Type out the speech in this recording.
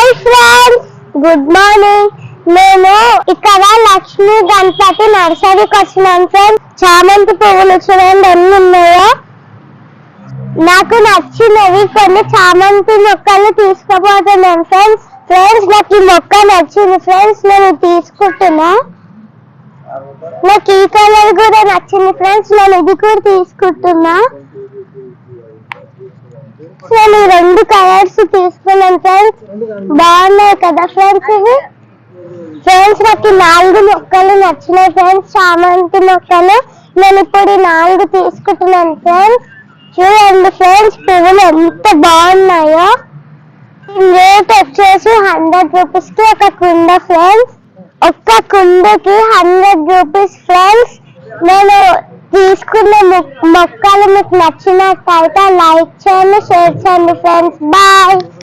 Hi friends, good morning. నేను ఇక్కడ లక్ష్మీ గణపతి నర్సరీకి వచ్చినాను ఫ్రెండ్స్. చామంతి పువ్వులు చూడండి ఎన్ని ఉన్నాయో. నాకు నచ్చినవి కొన్ని చామంతి మొక్కలు తీసుకుపోతున్నాను ఫ్రెండ్స్. నాకు ఈ మొక్క నచ్చింది ఫ్రెండ్స్, నేను తీసుకుంటున్నా. నాకు ఈ కలర్ కూడా నచ్చింది ఫ్రెండ్స్, నేను ఇది కూడా తీసుకుంటున్నా. నేను ఈ రెండు కలర్స్ తీసుకున్నాను ఫ్రెండ్స్, బాగున్నాయి కదా ఫ్రెండ్స్ ఇవి. ఫ్రెండ్స్ నాకు 4 మొక్కలు నచ్చినాయి ఫ్రెండ్స్, చామంతి మొక్కలు. నేను ఇప్పుడు 4 తీసుకుంటున్నాను ఫ్రెండ్స్. చూడండి ఫ్రెండ్స్, పువ్వులు ఎంత బాగున్నాయో. రేట్ వచ్చేసి 100 రూపీస్కి ఒక కుండ ఫ్రెండ్స్. ఒక్క కుండకి 100 రూపీస్ ఫ్రెండ్స్. నేను తీసుకున్న మొక్కలు మీకు నచ్చినట్టయితే లైక్ చేయండి, షేర్ చేయండి ఫ్రెండ్స్. బాయ్.